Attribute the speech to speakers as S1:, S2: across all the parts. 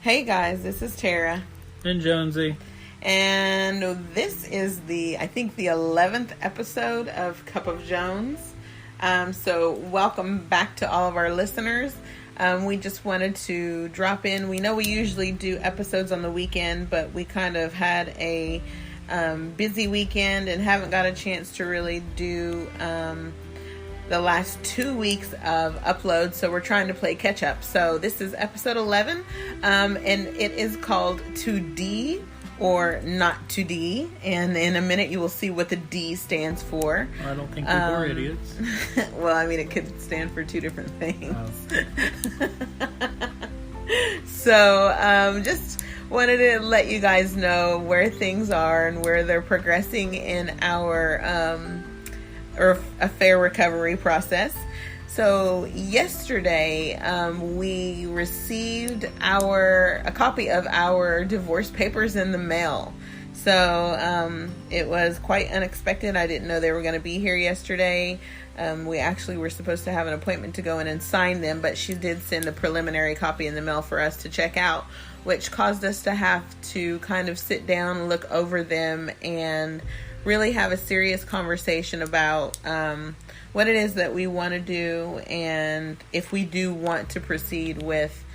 S1: Hey guys, this is Tara.
S2: And Jonesy.
S1: And this is I think the 11th episode of Cup of Jones. So welcome back to all of our listeners. We just wanted to drop in. We know we usually do episodes on the weekend, but we kind of had a busy weekend and haven't got a chance to really do the last 2 weeks of uploads, so we're trying to play catch up. So this is episode 11, and it is called 2D or not 2D, and in a minute you will see what the D stands for.
S2: I don't think people are idiots.
S1: Well, I mean, it could stand for two different things. So just wanted to let you guys know where things are and where they're progressing in our or a fair recovery process. So yesterday, we received a copy of our divorce papers in the mail. So it was quite unexpected. I didn't know they were going to be here yesterday. We actually were supposed to have an appointment to go in and sign them, but she did send a preliminary copy in the mail for us to check out, which caused us to have to kind of sit down and look over them and really have a serious conversation about what it is that we want to do and if we do want to proceed with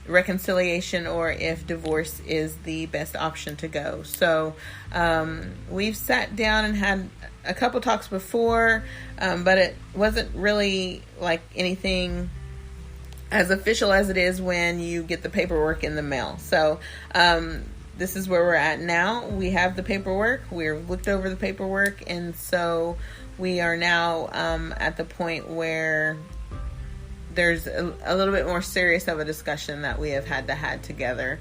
S1: reconciliation or if divorce is the best option to go. So we've sat down and had a couple talks before, but it wasn't really like anything as official as it is when you get the paperwork in the mail. So this is where we're at now. We have the paperwork. We've looked over the paperwork. And so we are now at the point where there's a little bit more serious of a discussion that we have had together.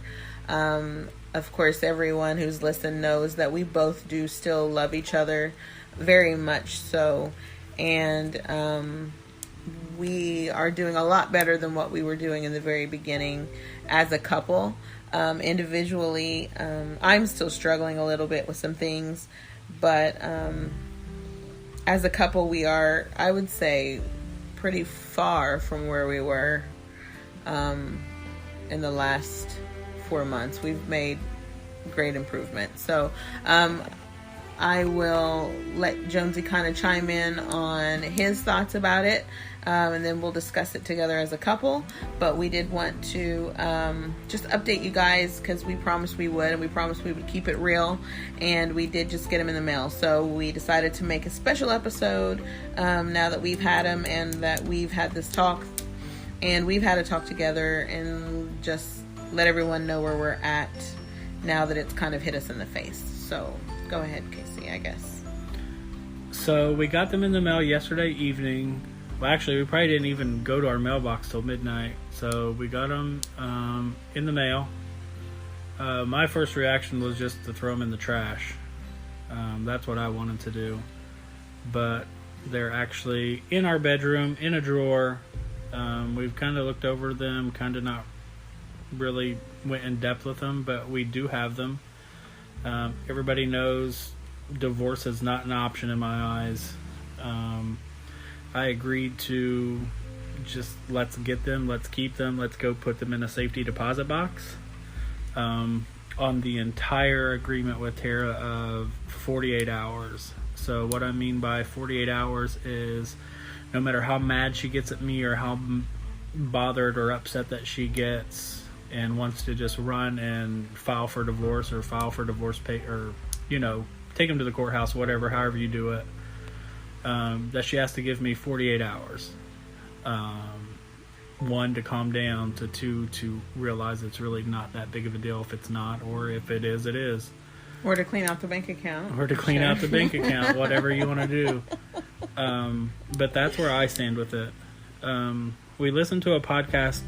S1: Of course, everyone who's listened knows that we both do still love each other very much so. And we are doing a lot better than what we were doing in the very beginning as a couple. Individually, I'm still struggling a little bit with some things, but as a couple, we are, I would say, pretty far from where we were in the last 4 months. We've made great improvement. So I will let Jonesy kind of chime in on his thoughts about it. And then we'll discuss it together as a couple. But we did want to just update you guys because we promised we would, and we promised we would keep it real. And we did just get them in the mail. So we decided to make a special episode now that we've had them and that we've had this talk. And we've had a talk together and just let everyone know where we're at now that it's kind of hit us in the face. So go ahead, Casey, I guess.
S2: So we got them in the mail yesterday evening. Well, actually, we probably didn't even go to our mailbox till midnight. So we got them in the mail. My first reaction was just to throw them in the trash. That's what I wanted to do. But they're actually in our bedroom, in a drawer. We've kind of looked over them, kind of not really went in depth with them, but we do have them. Everybody knows divorce is not an option in my eyes. I agreed to just let's get them, let's keep them, let's go put them in a safety deposit box on the entire agreement with Tara of 48 hours. So what I mean by 48 hours is no matter how mad she gets at me or how bothered or upset that she gets and wants to just run and file for divorce or file for divorce pay or, take them to the courthouse, whatever, however you do it. That she has to give me 48 hours. 1, to calm down, to 2, to realize it's really not that big of a deal if it's not, or if it is, it is.
S1: Or to clean out the bank account.
S2: Or to clean out the bank account, whatever you want to do. But that's where I stand with it. We listened to a podcast.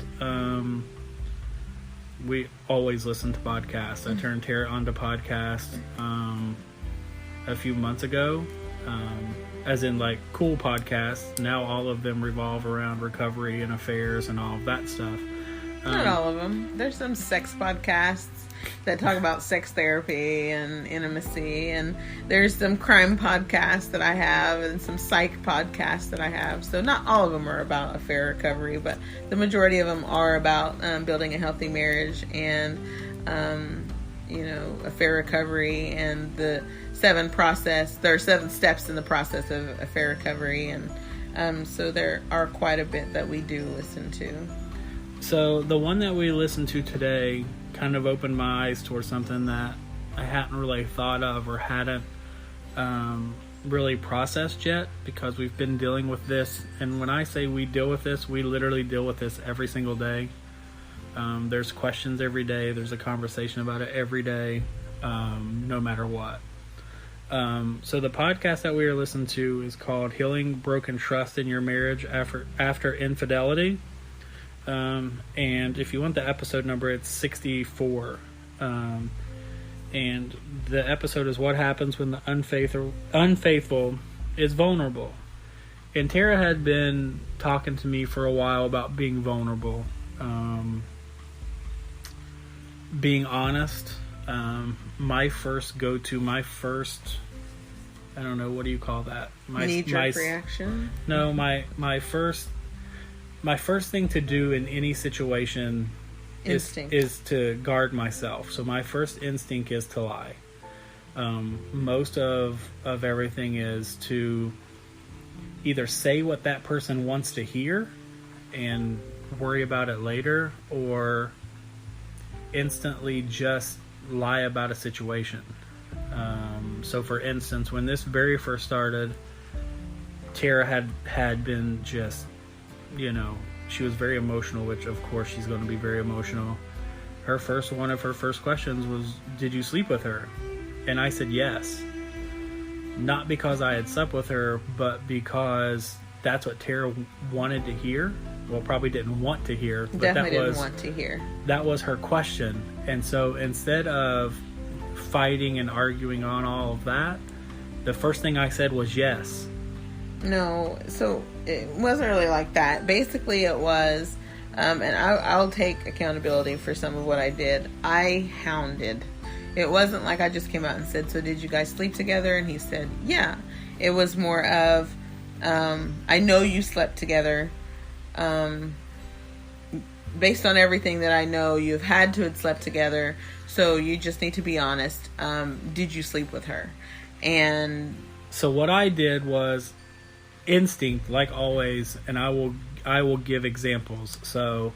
S2: We always listen to podcasts. I turned Tara onto podcasts a few months ago. As in like cool podcasts. Now all of them revolve around recovery and affairs and all of that stuff.
S1: Not all of them. There's some sex podcasts. that talk about sex therapy and intimacy. And there's some crime podcasts that I have and some psych podcasts that I have. So not all of them are about affair recovery, but the majority of them are about building a healthy marriage and, affair recovery and the 7 steps in the process of affair recovery. And so there are quite a bit that we do listen to.
S2: So the one that we listened to today kind of opened my eyes towards something that I hadn't really thought of or hadn't really processed yet, because we've been dealing with this. And when I say we deal with this, we literally deal with this every single day. There's questions every day. There's a conversation about it every day, no matter what. So the podcast that we are listening to is called Healing Broken Trust in Your Marriage After Infidelity. And if you want the episode number, it's 64. And the episode is what happens when the unfaithful is vulnerable. And Tara had been talking to me for a while about being vulnerable, being honest. My first, I don't know, what do you call that?
S1: Knee-jerk reaction?
S2: No, my first thing to do in any situation is to guard myself. So my first instinct is to lie. Most of everything is to either say what that person wants to hear and worry about it later, or instantly just lie about a situation. So for instance, when this very first started, Tara had been just, she was very emotional, which of course she's going to be very emotional. One of her first questions was, did you sleep with her? And I said yes. Not because I had slept with her, but because that's what Tara wanted to hear. Well, probably didn't want to hear. But
S1: didn't want to hear.
S2: That was her question. And so instead of fighting and arguing on all of that, the first thing I said was yes.
S1: No, so it wasn't really like that. Basically it was, and I'll take accountability for some of what I did. I hounded. It wasn't like I just came out and said, so did you guys sleep together? And he said, yeah. It was more of, I know you slept together. Based on everything that I know, you've had to have slept together. So you just need to be honest. Did you sleep with her? And
S2: so what I did was instinct, like always, and I will give examples. So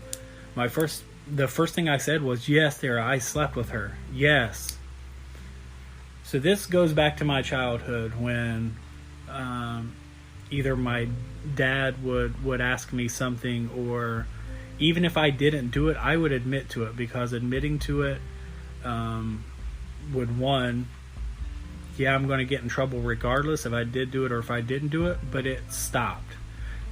S2: the first thing I said was, yes, Tara, I slept with her. Yes. So this goes back to my childhood when either my dad would ask me something, or even if I didn't do it, I would admit to it, because admitting to it would, one, I'm going to get in trouble regardless if I did do it or if I didn't do it, but it stopped.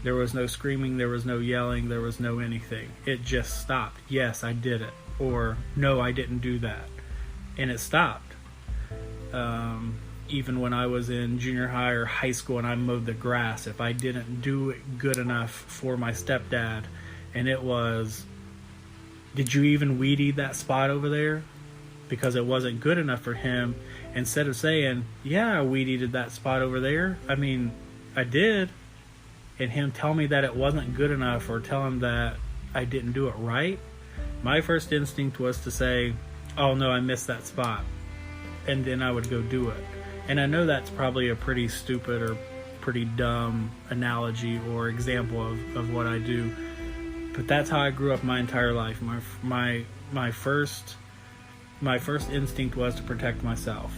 S2: There was no screaming, there was no yelling, there was no anything. It just stopped. Yes, I did it. Or, no, I didn't do that. And it stopped. Even when I was in junior high or high school and I mowed the grass, if I didn't do it good enough for my stepdad, and it was, did you even weed eat that spot over there? Because it wasn't good enough for him. Instead of saying, yeah, I weed eated that spot over there. I mean, I did. And him tell me that it wasn't good enough, or tell him that I didn't do it right. My first instinct was to say, oh no, I missed that spot. And then I would go do it. And I know that's probably a pretty stupid or pretty dumb analogy or example of what I do. But that's how I grew up my entire life. My first instinct was to protect myself.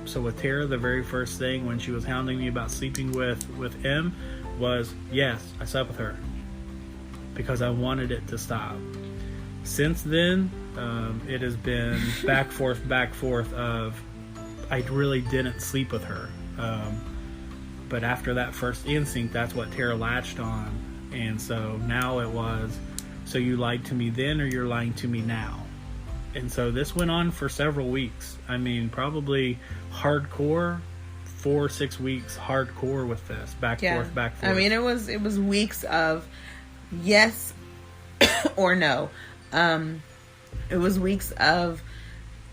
S2: So with Tara, the very first thing when she was hounding me about sleeping with M was, yes, I slept with her, because I wanted it to stop. Since then, it has been back forth of, I really didn't sleep with her. But after that first instinct, that's what Tara latched on. And so now it was, so you lied to me then, or you're lying to me now? And so this went on for several weeks. I mean, probably hardcore, 4 or 6 weeks hardcore with this, back forth.
S1: I mean, it was weeks of yes or no. It was weeks of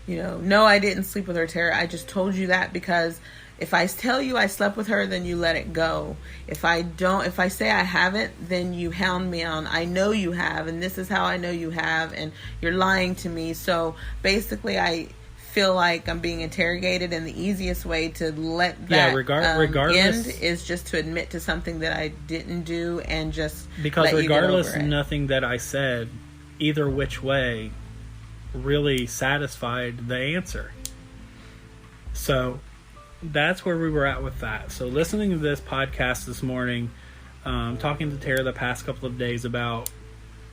S1: no, I didn't sleep with her, Tara. I just told you that because if I tell you I slept with her, then you let it go. If I say I haven't, then you hound me on, I know you have, and this is how I know you have, and you're lying to me. So basically, I feel like I'm being interrogated, and the easiest way to let that
S2: regardless,
S1: end is just to admit to something that I didn't do and just
S2: because
S1: let
S2: regardless,
S1: you get over it.
S2: Nothing that I said, either which way, really satisfied the answer. So that's where we were at with that. So listening to this podcast this morning, talking to Tara the past couple of days about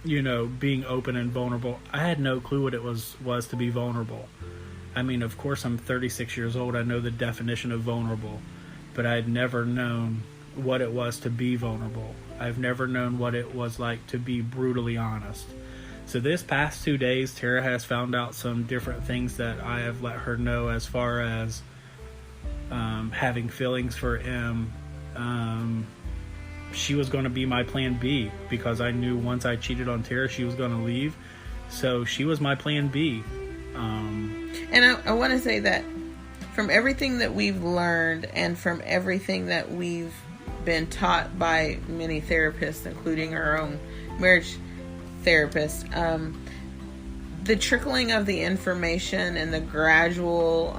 S2: being open and vulnerable, I had no clue what it was to be vulnerable. I mean, of course, I'm 36 years old. I know the definition of vulnerable, but I had never known what it was to be vulnerable. I've never known what it was like to be brutally honest. So this past 2 days, Tara has found out some different things that I have let her know as far as having feelings for M. She was going to be my plan B because I knew once I cheated on Tara, she was going to leave. So she was my plan B.
S1: And I want to say that from everything that we've learned and from everything that we've been taught by many therapists, including our own marriage therapist, the trickling of the information and the gradual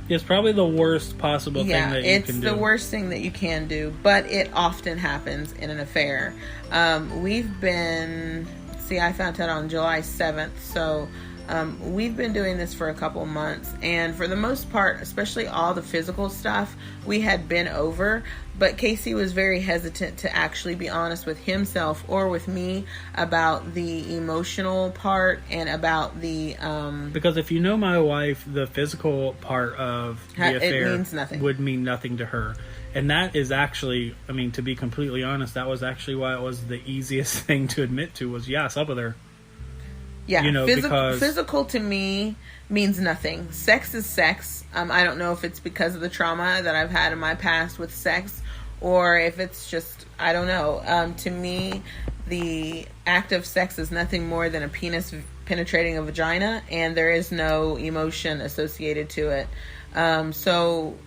S2: it's probably the worst possible thing that you can do. It's
S1: the worst thing that you can do, but it often happens in an affair. I found out on July 7th, so we've been doing this for a couple months, and for the most part, especially all the physical stuff, we had been over, but Casey was very hesitant to actually be honest with himself or with me about the emotional part and about the...
S2: because if you know my wife, the physical part of the affair
S1: means nothing.
S2: Would mean nothing to her. And that is actually, I mean, to be completely honest, that was actually why it was the easiest thing to admit to was, I slept with her.
S1: Yeah,
S2: because
S1: physical to me means nothing. Sex is sex. I don't know if it's because of the trauma that I've had in my past with sex or if it's just, I don't know. To me, the act of sex is nothing more than a penis penetrating a vagina, and there is no emotion associated to it. So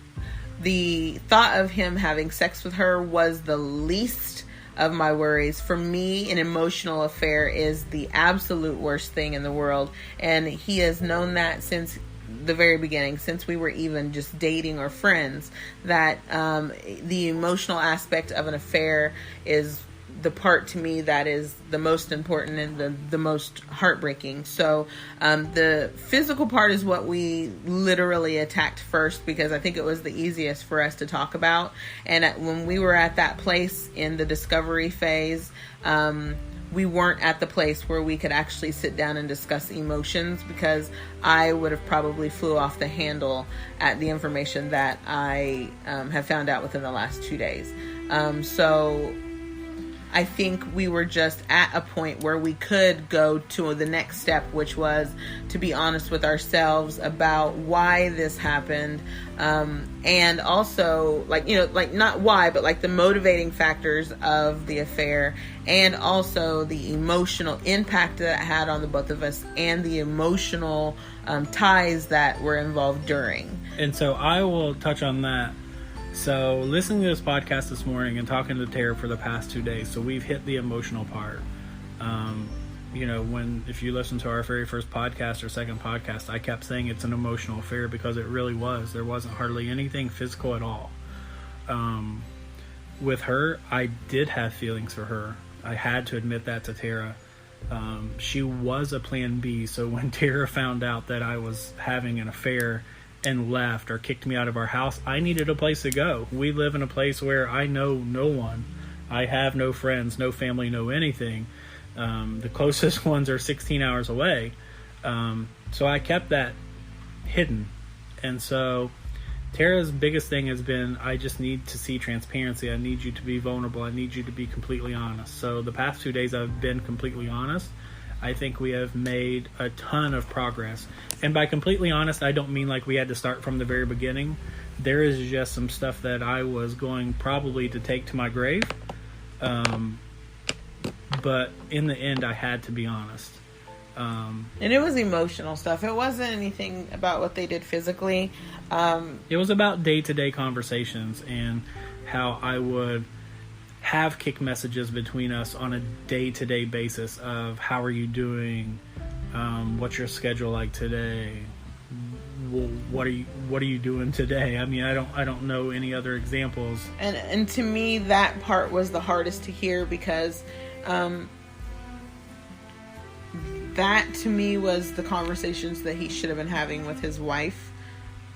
S1: the thought of him having sex with her was the least of my worries. For me, an emotional affair is the absolute worst thing in the world, and he has known that since the very beginning, since we were even just dating or friends, that the emotional aspect of an affair is the part to me that is the most important and the most heartbreaking. So the physical part is what we literally attacked first because I think it was the easiest for us to talk about. And when we were at that place in the discovery phase, we weren't at the place where we could actually sit down and discuss emotions because I would have probably flew off the handle at the information that I have found out within the last 2 days. So I think we were just at a point where we could go to the next step, which was to be honest with ourselves about why this happened. And also not why, but the motivating factors of the affair, and also the emotional impact that it had on the both of us and the emotional ties that were involved during.
S2: And so I will touch on that. So listening to this podcast this morning and talking to Tara for the past 2 days, so we've hit the emotional part. If you listen to our very first podcast or second podcast, I kept saying it's an emotional affair because it really was. There wasn't hardly anything physical at all. With her, I did have feelings for her. I had to admit that to Tara. She was a plan B, so when Tara found out that I was having an affair and left or kicked me out of our house, I needed a place to go. We live in a place where I know no one. I have no friends, no family, no anything. The closest ones are 16 hours away. So I kept that hidden. And so Tara's biggest thing has been, I just need to see transparency. I need you to be vulnerable. I need you to be completely honest. So the past 2 days I've been completely honest. I think we have made a ton of progress. And by completely honest, I don't mean like we had to start from the very beginning. There is just some stuff that I was going probably to take to my grave. But in the end, I had to be honest.
S1: And it was emotional stuff. It wasn't anything about what they did physically.
S2: It was about day-to-day conversations and how I would have kick messages between us on a day-to-day basis of how are you doing, what's your schedule like today, what are you doing today? I mean, I don't know any other examples.
S1: And to me, that part was the hardest to hear because that to me was the conversations that he should have been having with his wife,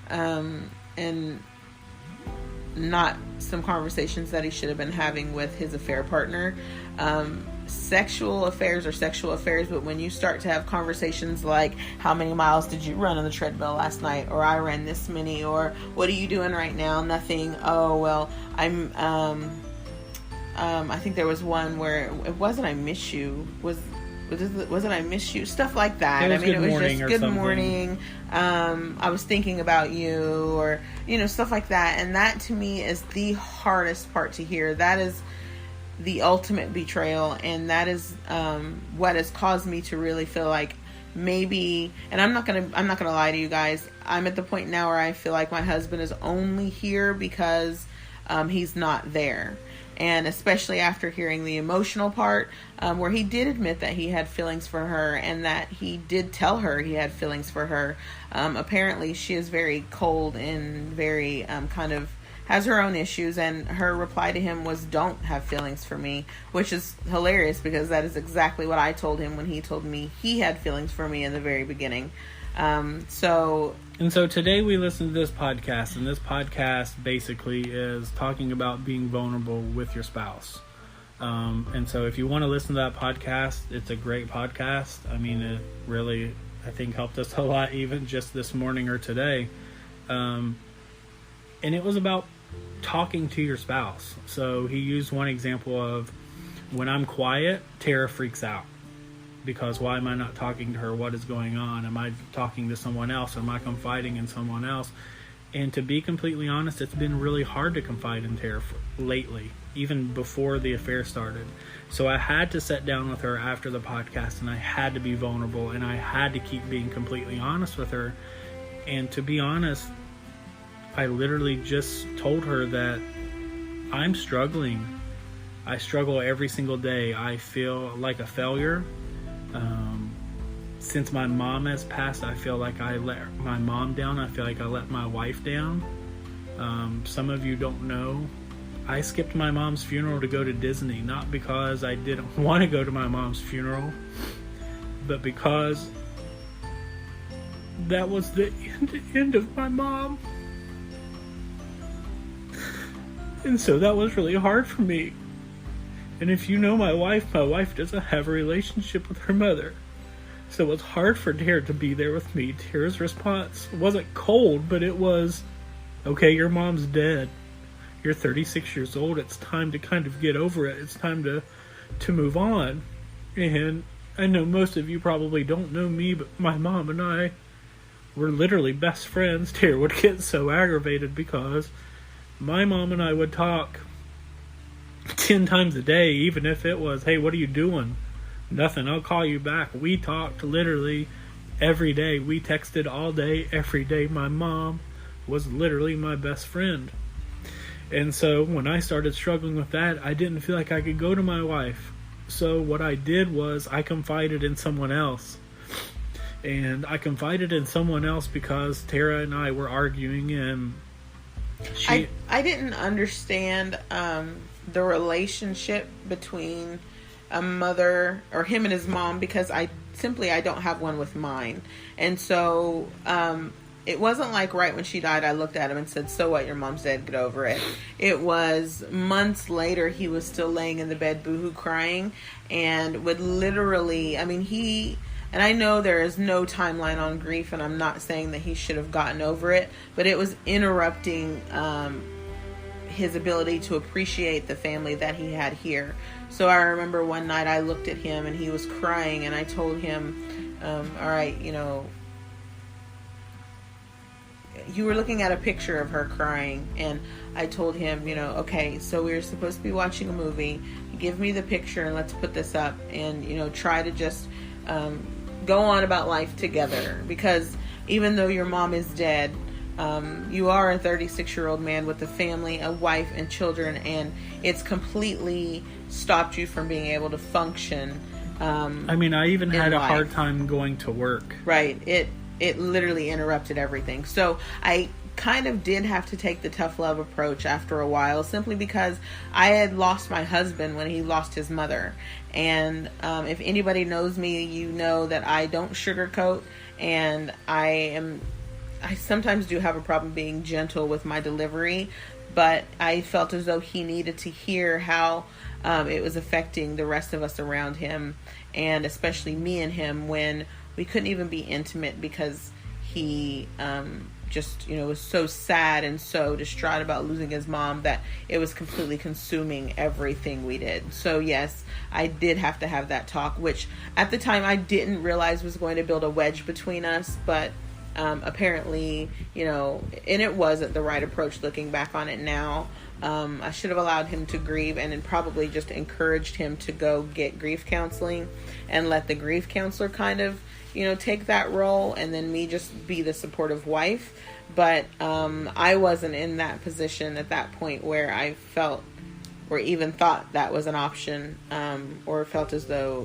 S1: and not some conversations that he should have been having with his affair partner. Sexual affairs are sexual affairs, but when you start to have conversations like, how many miles did you run on the treadmill last night, or I ran this many, or what are you doing right now? Nothing. Oh well, I'm I think there was one where it wasn't I miss you, wasn't I miss you, stuff like that.
S2: It was
S1: it was just good
S2: something.
S1: morning, I was thinking about you, or stuff like that. And that to me is the hardest part to hear. That is the ultimate betrayal, and that is what has caused me to really feel like maybe, and I'm not gonna lie to you guys, I'm at the point now where I feel like my husband is only here because he's not there. And especially after hearing the emotional part, where he did admit that he had feelings for her, and that he did tell her he had feelings for her. Apparently she is very cold and very kind of has her own issues, and her reply to him was, "Don't have feelings for me," which is hilarious because that is exactly what I told him when he told me he had feelings for me in the very beginning. So
S2: today we listened to this podcast, and this podcast basically is talking about being vulnerable with your spouse. And so if you want to listen to that podcast, it's a great podcast. I mean, it really, I think, helped us a lot, even just this morning or today. And it was about talking to your spouse. So he used one example of, when I'm quiet, Tara freaks out. Because why am I not talking to her? What is going on? Am I talking to someone else? Am I confiding in someone else? And to be completely honest, it's been really hard to confide in Tara lately, even before the affair started. So I had to sit down with her after the podcast, and I had to be vulnerable, and I had to keep being completely honest with her. And to be honest, I literally just told her that I'm struggling. I struggle every single day. I feel like a failure. Since my mom has passed, I feel like I let my mom down. I feel like I let my wife down. Some of you don't know, I skipped my mom's funeral to go to Disney, not because I didn't want to go to my mom's funeral, but because that was the end of my mom. And so that was really hard for me. And if you know my wife doesn't have a relationship with her mother. So it's hard for Tara to be there with me. Tara's response wasn't cold, but it was, okay, your mom's dead. You're 36 years old. It's time to kind of get over it. It's time to move on. And I know most of you probably don't know me, but my mom and I were literally best friends. Tara would get so aggravated because my mom and I would talk 10 times a day, even if it was, hey, what are you doing? Nothing, I'll call you back. We talked literally every day. We texted all day, every day. My mom was literally my best friend. And so when I started struggling with that, I didn't feel like I could go to my wife. So what I did was I confided in someone else. And I confided in someone else because Tara and I were arguing, and
S1: I didn't understand the relationship between a mother, or him and his mom, because I don't have one with mine. And so it wasn't like right when she died I looked at him and said, so what, your mom's dead, get over it. It was months later, he was still laying in the bed boohoo crying, and would literally, and I know there is no timeline on grief, and I'm not saying that he should have gotten over it, but it was interrupting his ability to appreciate the family that he had here. So I remember one night I looked at him and he was crying, and I told him, all right, you were looking at a picture of her crying, and I told him, okay, so we were supposed to be watching a movie. Give me the picture and let's put this up, and try to just go go on about life together, because even though your mom is dead, you are a 36-year-old man with a family, a wife, and children, and it's completely stopped you from being able to function.
S2: I mean, I even had a hard time going to work.
S1: Right. It literally interrupted everything. So I kind of did have to take the tough love approach after a while, simply because I had lost my husband when he lost his mother. And if anybody knows me, you know that I don't sugarcoat, and I sometimes do have a problem being gentle with my delivery, but I felt as though he needed to hear how it was affecting the rest of us around him, and especially me and him, when we couldn't even be intimate because he just, was so sad and so distraught about losing his mom that it was completely consuming everything we did. So yes, I did have to have that talk, which at the time I didn't realize was going to build a wedge between us, but apparently, and it wasn't the right approach looking back on it now. I should have allowed him to grieve, and then probably just encouraged him to go get grief counseling and let the grief counselor kind of, take that role, and then me just be the supportive wife. But I wasn't in that position at that point where I felt or even thought that was an option, or felt as though,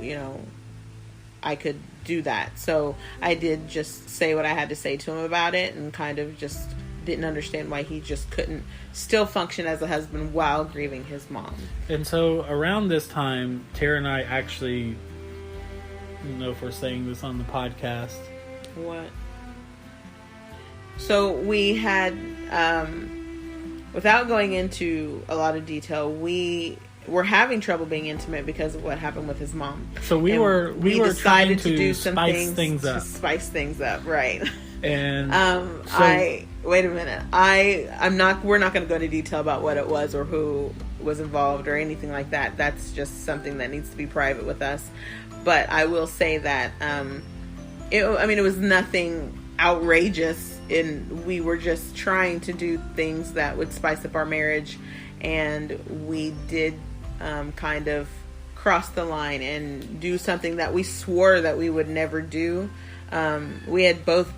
S1: I could do that. So I did just say what I had to say to him about it, and kind of just didn't understand why he just couldn't still function as a husband while grieving his mom.
S2: And so around this time, Tara and I actually, I don't know if we're saying this on the podcast.
S1: What? So we had, without going into a lot of detail, we were having trouble being intimate because of what happened with his mom.
S2: So we were decided to do some things
S1: to spice things up, right?
S2: And
S1: wait a minute. We're not going to go into detail about what it was or who was involved or anything like that. That's just something that needs to be private with us. But I will say that it was nothing outrageous, and we were just trying to do things that would spice up our marriage, and we did kind of cross the line and do something that we swore that we would never do. We had both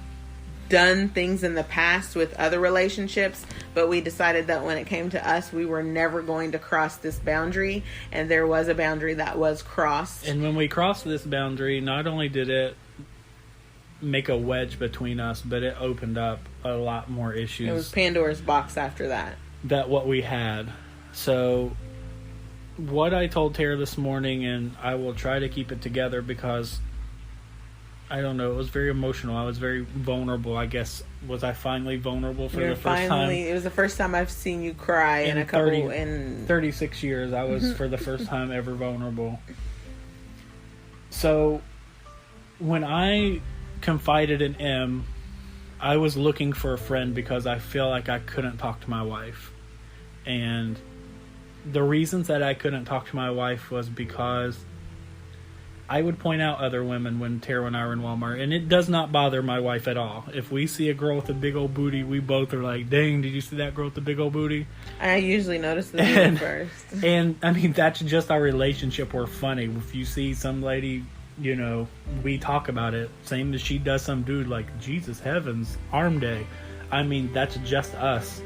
S1: done things in the past with other relationships, but we decided that when it came to us, we were never going to cross this boundary, and there was a boundary that was crossed.
S2: And when we crossed this boundary, not only did it make a wedge between us, but it opened up a lot more issues.
S1: It was Pandora's box after that.
S2: What we had. So what I told Tara this morning, and I will try to keep it together because I don't know, it was very emotional. I was very vulnerable, I guess. Was I finally vulnerable for the first time?
S1: It was the first time I've seen you cry in
S2: 36 years. I was for the first time ever vulnerable. So when I confided in M, I was looking for a friend because I feel like I couldn't talk to my wife. And the reasons that I couldn't talk to my wife was because I would point out other women when Tara and I were in Walmart, and it does not bother my wife at all. If we see a girl with a big old booty, we both are like, dang, did you see that girl with the big old booty?
S1: I usually notice the booty first.
S2: And, I mean, that's just our relationship. We're funny. If you see some lady, we talk about it. Same as she does some dude, like, Jesus heavens, arm day. I mean, that's just us.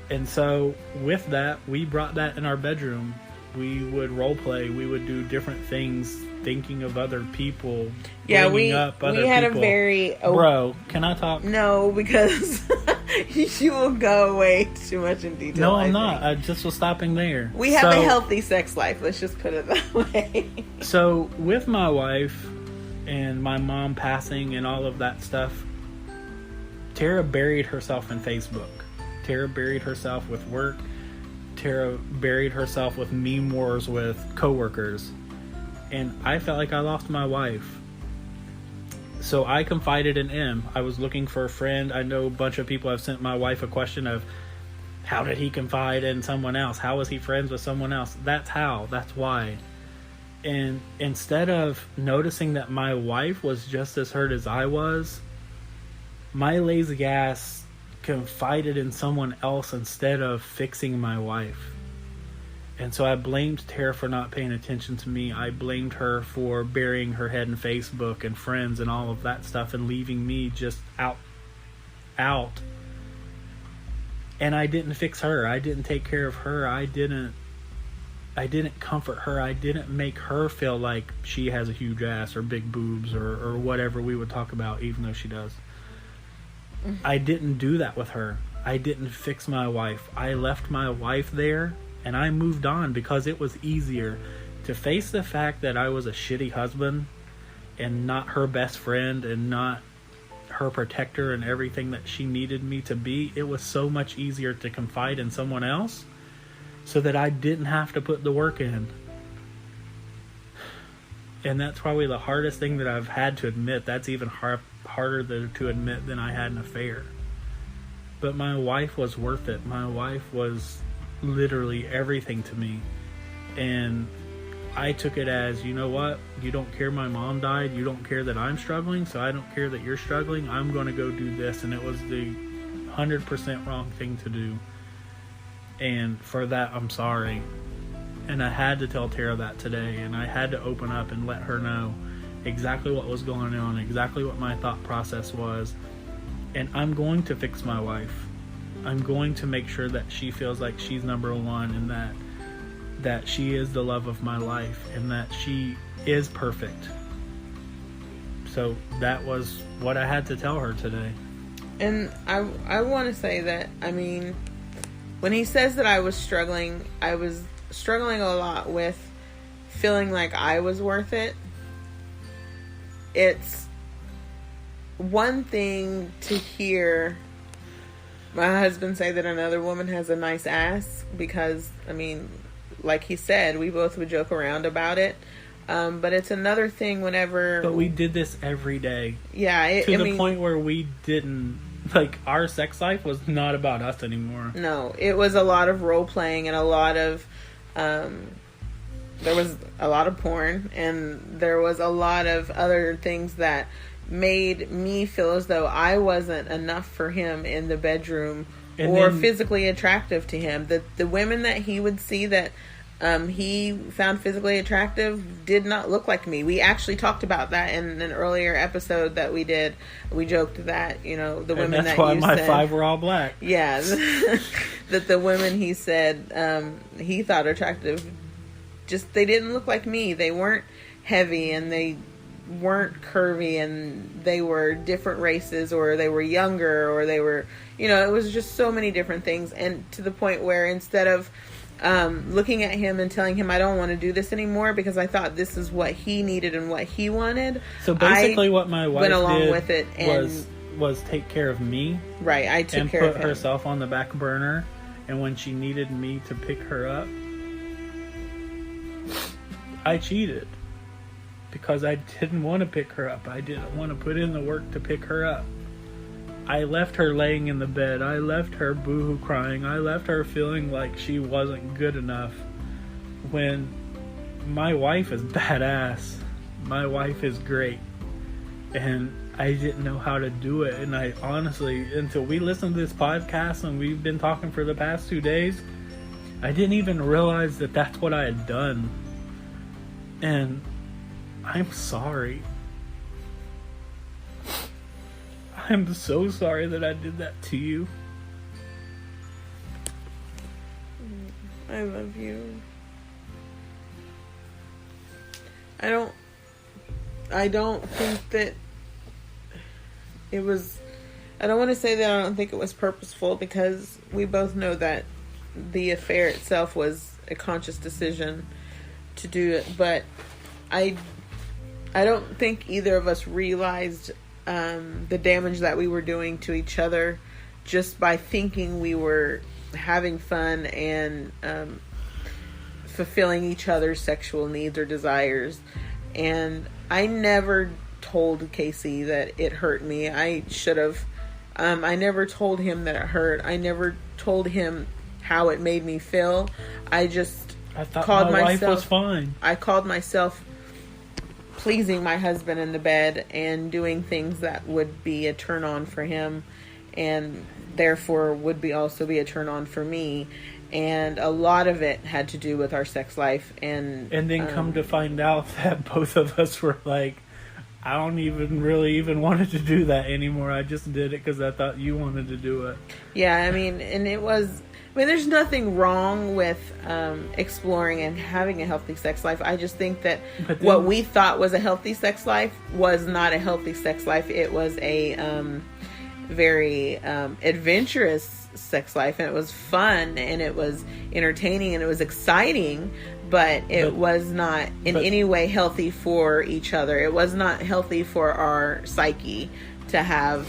S2: And so, with that, we brought that in our bedroom. We would role play. We would do different things, thinking of other people.
S1: Yeah, we had people. A very...
S2: Bro, can I talk?
S1: No, because you will go way too much in detail.
S2: No, I'm not. I just was stopping there.
S1: We have a healthy sex life. Let's just put it that way.
S2: So, with my wife and my mom passing and all of that stuff, Tara buried herself in Facebook. Tara buried herself with work. Tara buried herself with meme wars with coworkers. And I felt like I lost my wife. So I confided in M. I was looking for a friend. I know a bunch of people have sent my wife a question of, how did he confide in someone else? How was he friends with someone else? That's how. That's why. And instead of noticing that my wife was just as hurt as I was, my lazy ass confided in someone else instead of fixing my wife. And so I blamed Tara for not paying attention to me. I blamed her for burying her head in Facebook and friends and all of that stuff and leaving me just out. And I didn't fix her. I didn't take care of her. I didn't comfort her. I didn't make her feel like she has a huge ass or big boobs or whatever we would talk about, even though she does. I didn't do that with her. I didn't fix my wife. I left my wife there and I moved on because it was easier to face the fact that I was a shitty husband and not her best friend and not her protector and everything that she needed me to be. It was so much easier to confide in someone else so that I didn't have to put the work in. And that's probably the hardest thing that I've had to admit. That's even harder to admit than I had an affair. But my wife was worth it. My wife was literally everything to me. And I took it as, you know what? You don't care my mom died. You don't care that I'm struggling. So I don't care that you're struggling. I'm going to go do this. And it was the 100% wrong thing to do. And for that, I'm sorry. And I had to tell Tara that today. And I had to open up and let her know exactly what was going on, exactly what my thought process was. And I'm going to fix my wife. I'm going to make sure that she feels like she's number one and that she is the love of my life and that she is perfect. So that was what I had to tell her today.
S1: And I want to say that, I mean, when he says that I was struggling a lot with feeling like I was worth it. It's one thing to hear my husband say that another woman has a nice ass, because, I mean, like he said, we both would joke around about it. But it's another thing whenever...
S2: But we did this every day.
S1: Yeah.
S2: To the point where we didn't... Like, our sex life was not about us anymore.
S1: No. It was a lot of role-playing and a lot of... there was a lot of porn, and there was a lot of other things that made me feel as though I wasn't enough for him in the bedroom physically attractive to him. The women that he would see that he found physically attractive did not look like me. We actually talked about that in an earlier episode that we did. We joked that, you know, the women that you said...
S2: that's why my 5 were all black.
S1: Yeah. That the women he said he thought attractive, just, they didn't look like me. They weren't heavy and they weren't curvy and they were different races, or they were younger, or they were, you know, it was just so many different things. And to the point where instead of looking at him and telling him I don't want to do this anymore because I thought this is what he needed and what he wanted.
S2: So basically what my wife
S1: went along
S2: did
S1: with it and
S2: was take care of me.
S1: Right, I took care of him.
S2: And put herself on the back burner, and when she needed me to pick her up, I cheated. Because I didn't want to pick her up. I didn't want to put in the work to pick her up. I left her laying in the bed. I left her boohoo crying. I left her feeling like she wasn't good enough. When my wife is badass. My wife is great. And I didn't know how to do it. And I honestly, until we listened to this podcast and we've been talking for the past 2 days, I didn't even realize that that's what I had done. And I'm sorry. I'm so sorry that I did that to you.
S1: I love you. I don't think that it was... I don't want to say that I don't think it was purposeful, because we both know that the affair itself was a conscious decision to do it. But I don't think either of us realized the damage that we were doing to each other just by thinking we were having fun and fulfilling each other's sexual needs or desires. And I never told Casey that it hurt me. I should have. I never told him that it hurt. I never told him how it made me feel. I thought called
S2: my
S1: myself,
S2: wife was fine.
S1: I called myself pleasing my husband in the bed and doing things that would be a turn on for him, and therefore would also be a turn on for me. And a lot of it had to do with our sex life. And
S2: then come to find out that both of us were like, I don't even wanted to do that anymore. I just did it because I thought you wanted to do it.
S1: Yeah, I mean, there's nothing wrong with exploring and having a healthy sex life. I just think that what we thought was a healthy sex life was not a healthy sex life. It was a very adventurous sex life, and it was fun, and it was entertaining, and it was exciting, but it was not in any way healthy for each other. It was not healthy for our psyche to have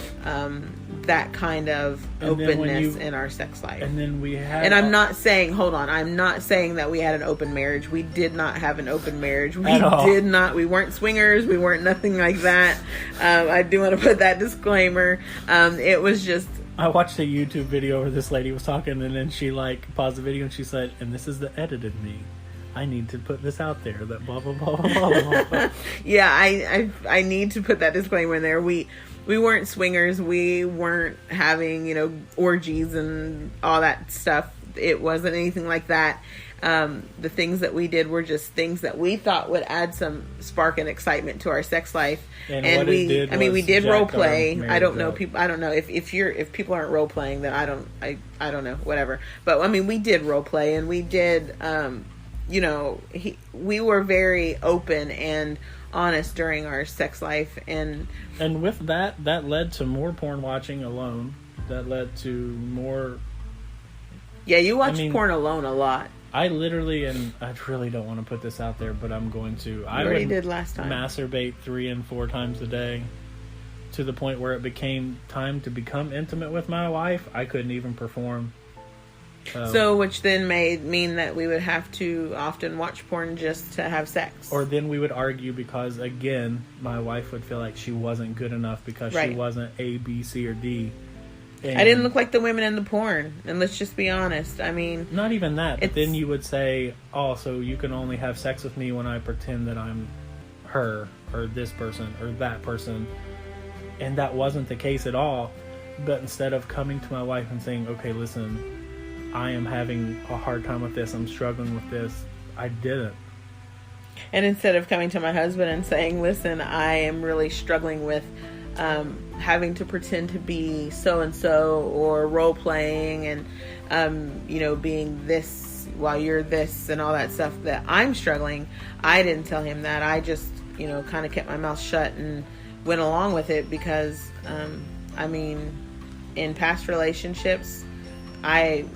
S1: that kind of openness in our sex life.
S2: And then we had...
S1: And I'm not saying that we had an open marriage. We did not have an open marriage. We weren't swingers. We weren't nothing like that. I do want to put that disclaimer. It was just...
S2: I watched a YouTube video where this lady was talking, and then she paused the video and she said, and this is the edited me. I need to put this out there that blah, blah, blah, blah, blah, blah.
S1: Yeah, I need to put that disclaimer in there. We weren't swingers. We weren't having, orgies and all that stuff. It wasn't anything like that. The things that we did were just things that we thought would add some spark and excitement to our sex life. And we did role play. I don't know if people aren't role playing, then I don't know, whatever. But we did role play, and we did, we were very open and honest during our sex life, and
S2: with that led to more porn watching alone. That led to more.
S1: Yeah, you watch porn alone a lot.
S2: I literally, and I really don't want to put this out there, but I'm going to. I
S1: already did last time.
S2: Masturbate 3 and 4 times a day, to the point where it became time to become intimate with my wife. I couldn't even perform.
S1: So, which then mean that we would have to often watch porn just to have sex.
S2: Or then we would argue because, again, my wife would feel like she wasn't good enough because she wasn't A, B, C, or D. And
S1: I didn't look like the women in the porn, and let's just be honest.
S2: Not even that, but then you would say, oh, so you can only have sex with me when I pretend that I'm her, or this person, or that person. And that wasn't the case at all. But instead of coming to my wife and saying, okay, listen, I am having a hard time with this, I'm struggling with this, I didn't.
S1: And instead of coming to my husband and saying, listen, I am really struggling with having to pretend to be so-and-so, or role-playing, and being this while you're this, and all that stuff that I'm struggling, I didn't tell him that. I just kind of kept my mouth shut and went along with it, because in past relationships, it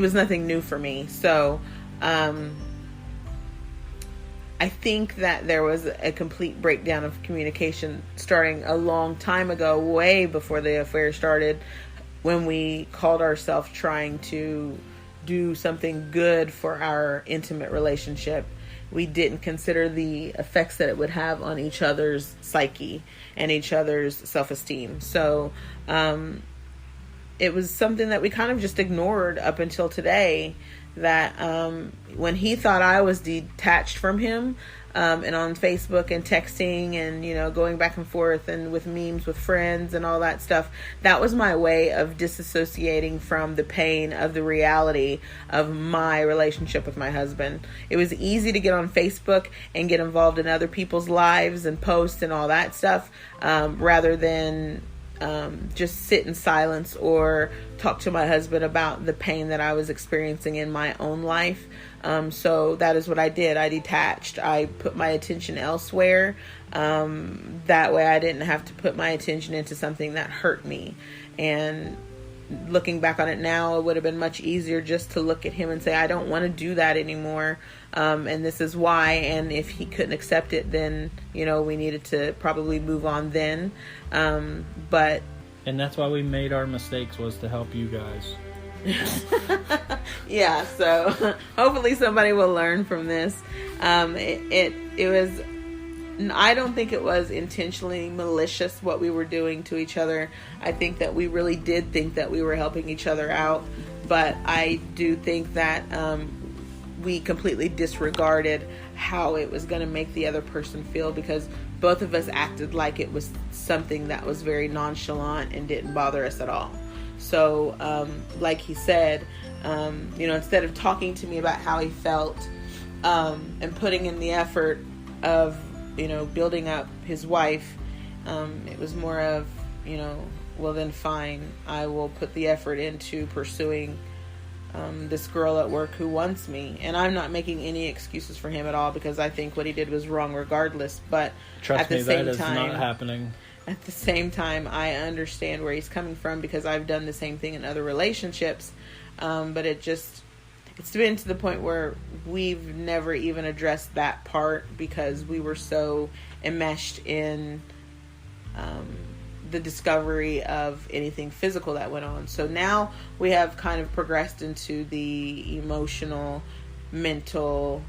S1: was nothing new for me. So I think that there was a complete breakdown of communication starting a long time ago, way before the affair started, when we called ourselves trying to do something good for our intimate relationship. We didn't consider the effects that it would have on each other's psyche and each other's self-esteem. So it was something that we kind of just ignored up until today, that when he thought I was detached from him, and on Facebook and texting and going back and forth and with memes with friends and all that stuff, that was my way of disassociating from the pain of the reality of my relationship with my husband. It was easy to get on Facebook and get involved in other people's lives and post and all that stuff, rather than just sit in silence or talk to my husband about the pain that I was experiencing in my own life. So that is what I did. I detached. I put my attention elsewhere. That way I didn't have to put my attention into something that hurt me. And looking back on it now, it would have been much easier just to look at him and say, I don't want to do that anymore. And this is why. And if he couldn't accept it, then, we needed to probably move on then. And
S2: that's why we made our mistakes, was to help you guys.
S1: Yeah, so hopefully somebody will learn from this. It was, I don't think it was intentionally malicious what we were doing to each other. I think that we really did think that we were helping each other out, but I do think that we completely disregarded how it was going to make the other person feel, because both of us acted like it was something that was very nonchalant and didn't bother us at all. So, like he said, instead of talking to me about how he felt, and putting in the effort of, building up his wife, it was more of, well then fine, I will put the effort into pursuing this girl at work who wants me. And I'm not making any excuses for him at all, because I think what he did was wrong regardless. But
S2: trust me, that is not happening.
S1: At the same time, I understand where he's coming from, because I've done the same thing in other relationships. But it's been to the point where we've never even addressed that part, because we were so enmeshed in the discovery of anything physical that went on. So now we have kind of progressed into the emotional, mental,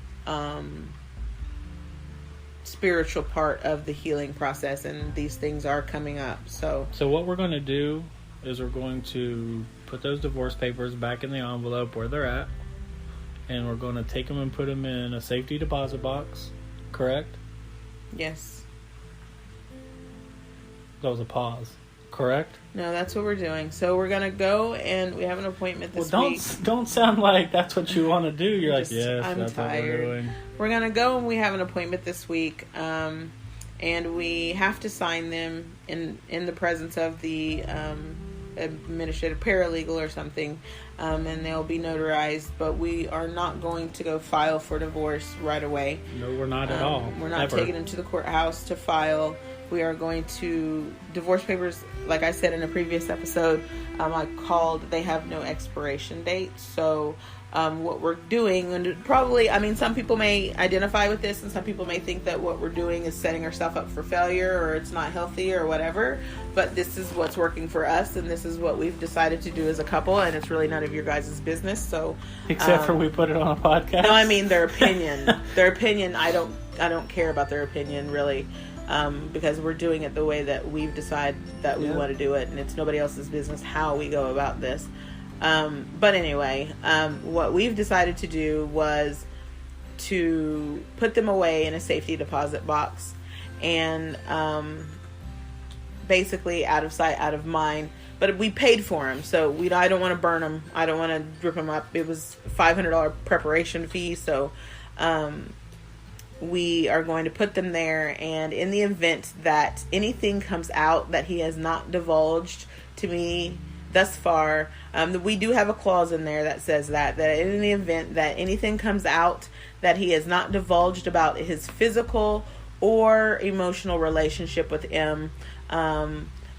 S1: spiritual part of the healing process, and these things are coming up. So
S2: what we're going to do is we're going to put those divorce papers back in the envelope where they're at, and we're going to take them and put them in a safety deposit box. Correct?
S1: Yes.
S2: That was a pause. Correct?
S1: No, that's what we're doing. So we're going to go, and we have an appointment this week.
S2: Don't sound like that's what you want to do. You're like, yes,
S1: I'm
S2: that's
S1: tired.
S2: what we're doing.
S1: We're going to go, and we have an appointment this week. And we have to sign them in the presence of the administrative paralegal or something. And they'll be notarized. But we are not going to go file for divorce right away.
S2: No, we're not at all.
S1: We're not taking them to the courthouse to file. We are going to divorce papers, like I said in a previous episode, they have no expiration date. So what we're doing, and probably, some people may identify with this, and some people may think that what we're doing is setting ourselves up for failure, or it's not healthy or whatever. But this is what's working for us, and this is what we've decided to do as a couple, and it's really none of your guys' business. So
S2: except for we put it on a podcast.
S1: No, their opinion. Their opinion, I don't care about their opinion, really. Because we're doing it the way that we've decided that we want to do it, and it's nobody else's business how we go about this. But anyway, what we've decided to do was to put them away in a safety deposit box, and basically out of sight, out of mind. But we paid for them, so I don't want to burn them. I don't want to rip them up. It was $500 preparation fee, so we are going to put them there, and in the event that anything comes out that he has not divulged to me thus far, we do have a clause in there that says that in the event that anything comes out that he has not divulged about his physical or emotional relationship with M,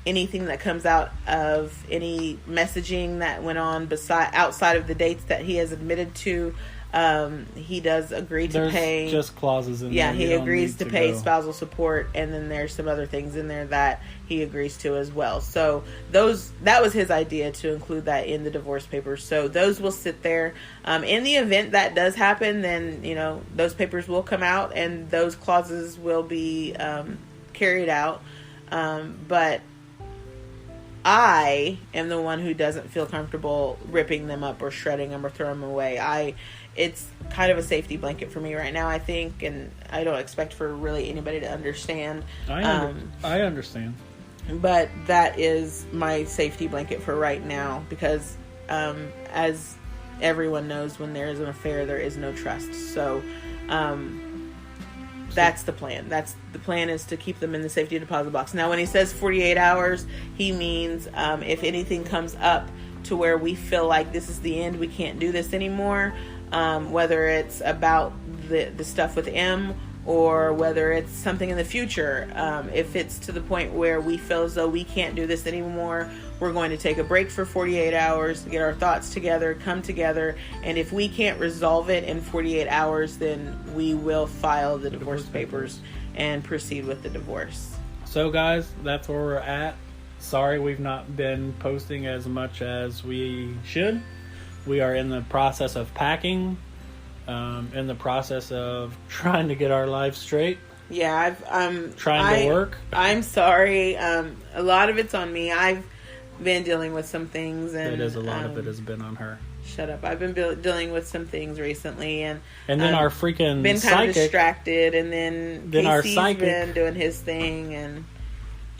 S1: anything that comes out of any messaging that went on outside of the dates that he has admitted to, he does agree to pay.
S2: There's just clauses in there.
S1: Yeah, he agrees to pay spousal support, and then there's some other things in there that he agrees to as well. So that was his idea, to include that in the divorce papers. So those will sit there. In the event that does happen, then those papers will come out, and those clauses will be carried out. But I am the one who doesn't feel comfortable ripping them up or shredding them or throwing them away. It's kind of a safety blanket for me right now, I think, and I don't expect for really anybody to understand.
S2: I understand.
S1: But that is my safety blanket for right now, because as everyone knows, when there is an affair, there is no trust. So that's the plan. The plan is to keep them in the safety deposit box. Now, when he says 48 hours, he means if anything comes up to where we feel like this is the end, we can't do this anymore, whether it's about the stuff with M, or whether it's something in the future. If it's to the point where we feel as though we can't do this anymore, we're going to take a break for 48 hours, get our thoughts together, come together, and if we can't resolve it in 48 hours, then we will file the divorce papers and proceed with the divorce.
S2: So guys, that's where we're at. Sorry we've not been posting as much as we should. We are in the process of packing, in the process of trying to get our lives straight.
S1: Yeah,
S2: trying to work.
S1: I'm sorry. A lot of it's on me. I've been dealing with some things, and
S2: a lot of it has been on her.
S1: Shut up. I've been dealing with some things recently, and
S2: then our freaking
S1: been kind
S2: psychic,
S1: of distracted, and then
S2: our
S1: Casey's
S2: psychic
S1: been doing his thing, and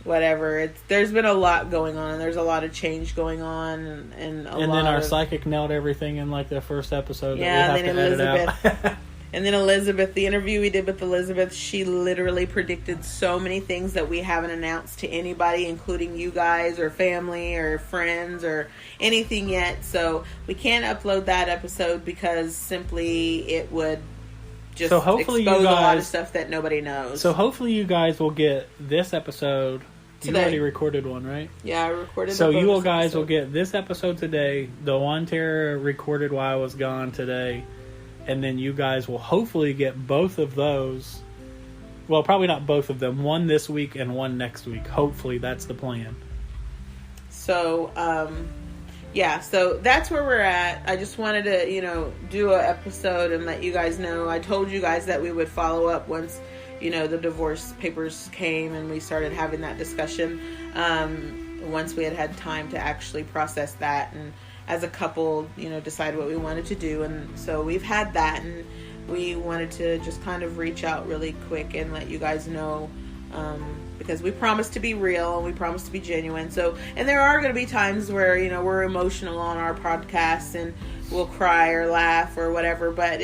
S1: whatever. There's been a lot going on. There's a lot of change going on, and
S2: then our psychic nailed everything in like the first episode.
S1: Yeah,
S2: that we have to
S1: Elizabeth.
S2: edit out.
S1: And then Elizabeth, the interview we did with Elizabeth, she literally predicted so many things that we haven't announced to anybody, including you guys or family or friends or anything yet. So we can't upload that episode because simply it would just expose a lot of stuff that nobody knows.
S2: So hopefully you guys will get this episode.
S1: Today.
S2: You already recorded one, right?
S1: Yeah, I recorded.
S2: So you guys will get this episode today. The one Tara recorded while I was gone today. And then you guys will hopefully get both of those. Well, probably not both of them. One this week and one next week. Hopefully, that's the plan.
S1: So, yeah. So that's where we're at. I just wanted to, do an episode and let you guys know. I told you guys that we would follow up once, the divorce papers came and we started having that discussion. Once we had time to actually process that and as a couple, decide what we wanted to do. And so we've had that, and we wanted to just kind of reach out really quick and let you guys know, because we promised to be real and we promised to be genuine. So, and there are going to be times where, we're emotional on our podcast and we'll cry or laugh or whatever. But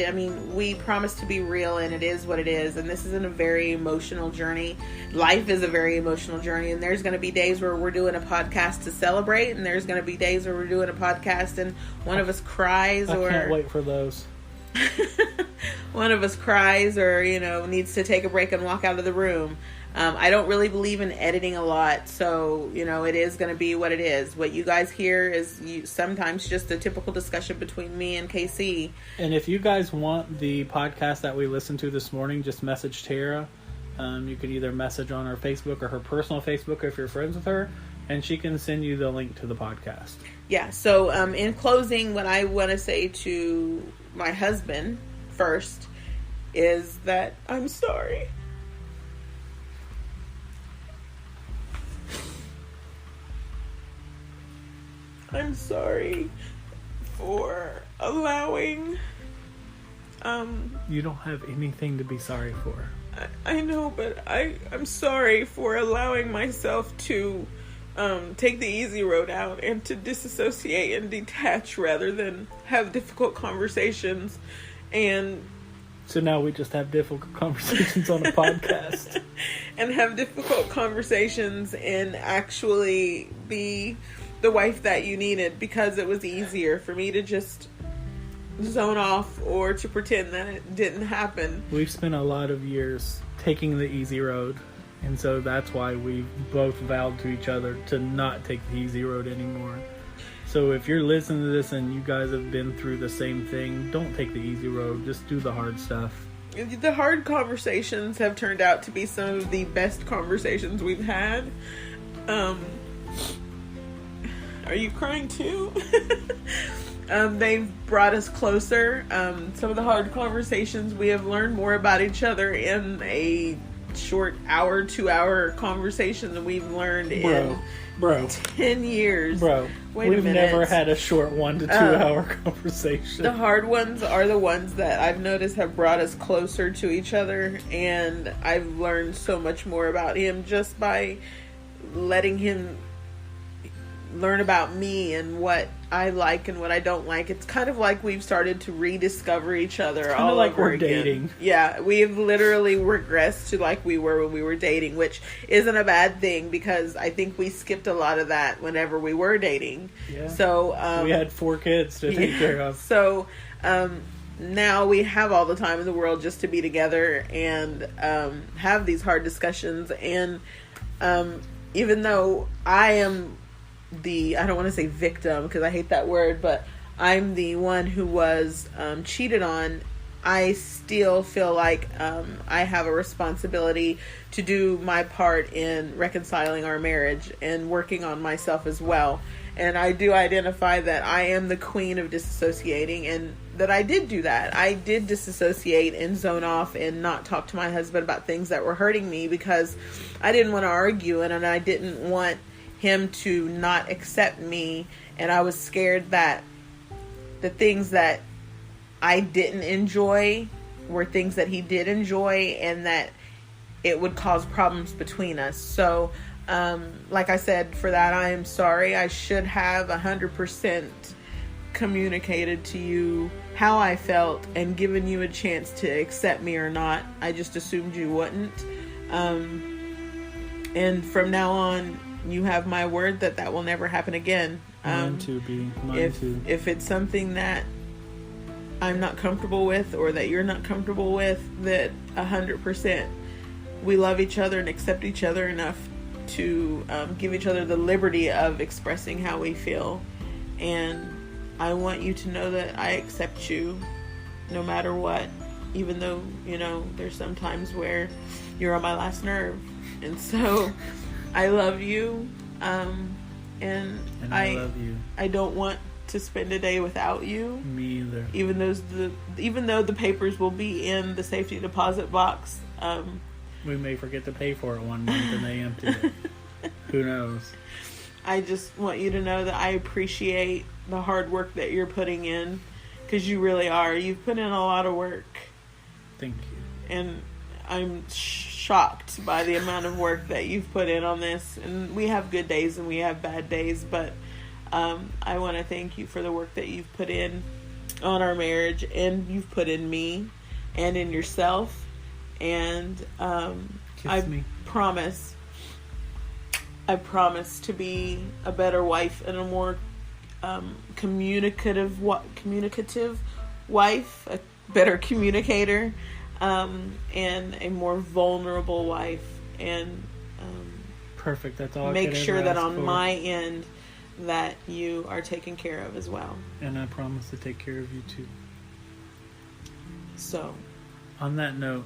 S1: we promise to be real, and it is what it is. And this isn't a very emotional journey. Life is a very emotional journey, and there's going to be days where we're doing a podcast to celebrate, and there's going to be days where we're doing a podcast and one of us cries. I
S2: can't wait for those.
S1: One of us cries or, needs to take a break and walk out of the room. I don't really believe in editing a lot, so, it is going to be what it is. What you guys hear is sometimes just a typical discussion between me and KC.
S2: And if you guys want the podcast that we listened to this morning, just message Tara. You could either message on her Facebook or her personal Facebook if you're friends with her, and she can send you the link to the podcast.
S1: Yeah, so in closing, what I want to say to my husband first is that I'm sorry. I'm sorry for allowing...
S2: You don't have anything to be sorry for.
S1: I know, but I'm sorry for allowing myself to take the easy road out and to disassociate and detach rather than have difficult conversations. And
S2: so now we just have difficult conversations on a podcast.
S1: And have difficult conversations and actually be the wife that you needed, because it was easier for me to just zone off or to pretend that it didn't happen.
S2: We've spent a lot of years taking the easy road, and so that's why we both vowed to each other to not take the easy road anymore. So if you're listening to this and you guys have been through the same thing, don't take the easy road. Just do the hard stuff.
S1: The hard conversations have turned out to be some of the best conversations we've had. Are you crying too? They've brought us closer. Some of the hard conversations, we have learned more about each other in a short 2-hour conversation than we've learned in 10 years.
S2: We've never had a short 1 to 2 hour conversation.
S1: The hard ones are the ones that I've noticed have brought us closer to each other, and I've learned so much more about him just by letting him learn about me and what I like and what I don't like. It's kind of like we've started to rediscover each other all
S2: like
S1: over
S2: we're
S1: again.
S2: dating.
S1: Yeah, we've literally regressed to like we were when we were dating, which isn't a bad thing because I think we skipped a lot of that whenever we were dating.
S2: Yeah.
S1: So
S2: we had 4 kids to take care of.
S1: So now we have all the time in the world just to be together and have these hard discussions. And even though I am I don't want to say victim because I hate that word, but I'm the one who was cheated on, I still feel like I have a responsibility to do my part in reconciling our marriage and working on myself as well. And I do identify that I am the queen of disassociating, and that I did do that. I did disassociate and zone off and not talk to my husband about things that were hurting me because I didn't want to argue and I didn't want him to not accept me, and I was scared that the things that I didn't enjoy were things that he did enjoy and that it would cause problems between us. So like I said, for that, I am sorry. I should have 100% communicated to you how I felt and given you a chance to accept me or not. I just assumed you wouldn't. And from now on, you have my word that will never happen again.
S2: Mine too, B. Mine too.
S1: If it's something that I'm not comfortable with, or that you're not comfortable with, that 100% we love each other and accept each other enough to give each other the liberty of expressing how we feel. And I want you to know that I accept you no matter what, even though, there's some times where you're on my last nerve. And so I love you. And I love you. I don't want to spend a day without you.
S2: Me either.
S1: Even though the papers will be in the safety deposit box.
S2: We may forget to pay for it one month and they empty it. Who knows?
S1: I just want you to know that I appreciate the hard work that you're putting in, because you really are. You've put in a lot of work.
S2: Thank you.
S1: And I'm shocked by the amount of work that you've put in on this. And we have good days and we have bad days, but I want to thank you for the work that you've put in on our marriage, and you've put in me and in yourself. And I promise to be a better wife and a more communicative wife, a better communicator, and a more vulnerable wife. And
S2: perfect. That's all.
S1: Make sure that on
S2: for.
S1: My end that you are taken care of as well.
S2: And I promise to take care of you too.
S1: So,
S2: on that note,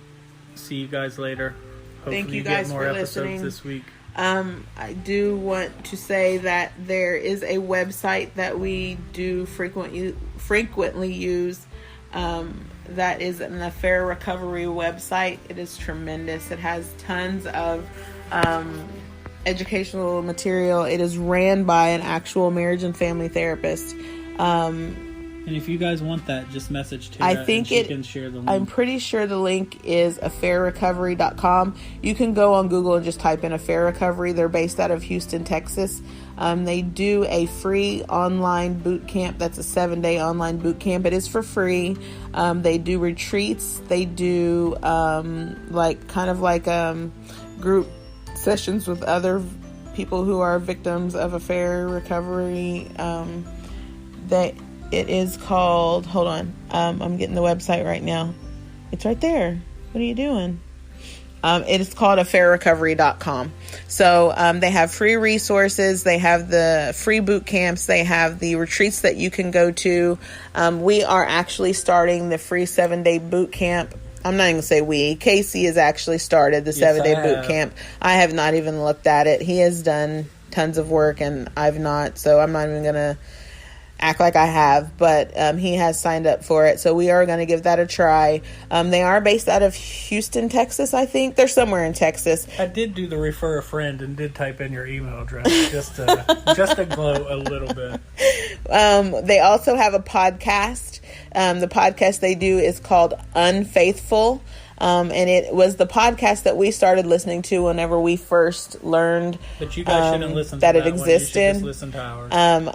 S2: see you guys later. Hopefully
S1: thank you guys
S2: get more
S1: for
S2: episodes
S1: listening
S2: this week.
S1: I do want to say that there is a website that we do frequently use. That is an affair recovery website. It is tremendous. It has tons of educational material. It is ran by an actual marriage and family therapist.
S2: And if you guys want that, just message Tara.
S1: I think
S2: she can share the link.
S1: I'm pretty sure the link is affairrecovery.com. You can go on Google and just type in Affair Recovery. They're based out of Houston, Texas. They do a free online boot camp. That's a 7-day online boot camp. It is for free. They do retreats. They do group sessions with other people who are victims of affair recovery. It is called, hold on, I'm getting the website right now. It's right there. What are you doing? It is called affairrecovery.com. So they have free resources. They have the free boot camps. They have the retreats that you can go to. We are actually starting the free 7-day boot camp. I'm not even going to say we. Casey has actually started the 7-day boot camp. I have not even looked at it. He has done tons of work and I've not. So I'm not even going to act like I have, but he has signed up for it, so we are going to give that a try. They are based out of Houston, Texas, I think. They're somewhere in Texas.
S2: I did do the refer a friend and did type in your email address just to glow a little bit.
S1: They also have a podcast. The podcast they do is called Unfaithful. And it was the podcast that we started listening to whenever we first learned
S2: but you guys shouldn't listen to
S1: that it existed.
S2: You should just listen to ours.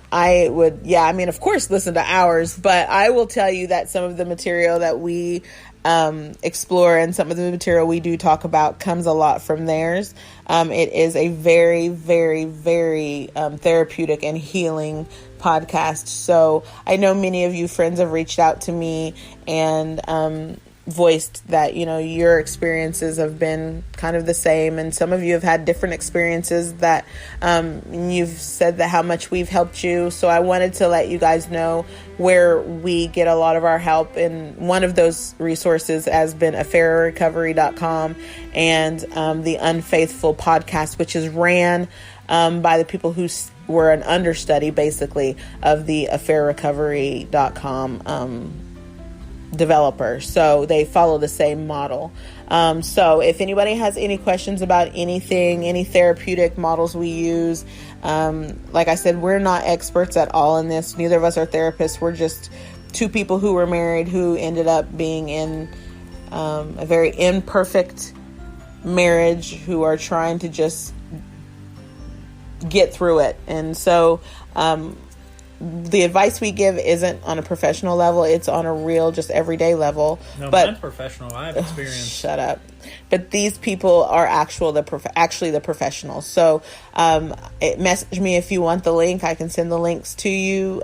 S1: I would, of course, listen to ours, but I will tell you that some of the material that we explore and some of the material we do talk about comes a lot from theirs. It is a very, very, very therapeutic and healing podcast. So I know many of you friends have reached out to me and voiced that your experiences have been kind of the same, and some of you have had different experiences that you've said that how much we've helped you. So I wanted to let you guys know where we get a lot of our help, and one of those resources has been affairrecovery.com and the Unfaithful podcast, which is ran by the people who were an understudy basically of the affairrecovery.com developer. So they follow the same model. So if anybody has any questions about anything, any therapeutic models we use, like I said, we're not experts at all in this. Neither of us are therapists. We're just two people who were married who ended up being in a very imperfect marriage, who are trying to just get through it. And so the advice we give isn't on a professional level. It's on a real, just everyday level.
S2: No,
S1: but
S2: mine's professional. I have experience.
S1: Shut up. But these people are actually the professionals. So message me if you want the link. I can send the links to you.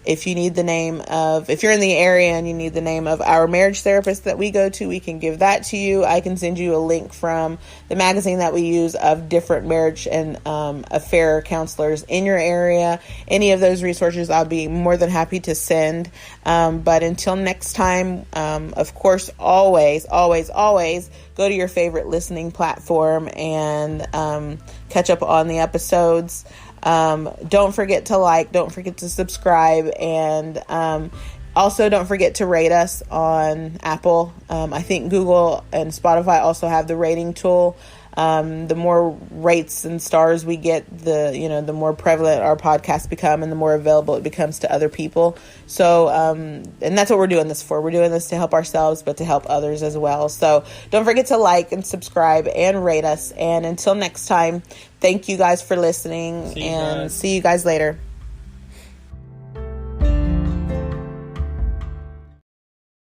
S1: If you need the name of, if you're in the area and you need the name of our marriage therapist that we go to, we can give that to you. I can send you a link from the magazine that we use of different marriage and affair counselors in your area. Any of those resources I'll be more than happy to send. But until next time, of course, always go to your favorite listening platform and catch up on the episodes. Don't forget to like, don't forget to subscribe, and also don't forget to rate us on Apple. I think Google and Spotify also have the rating tool. The more rates and stars we get, the more prevalent our podcasts become and the more available it becomes to other people. So, and that's what we're doing this for. We're doing this to help ourselves, but to help others as well. So don't forget to like and subscribe and rate us. And until next time, thank you guys for listening, and see you guys later.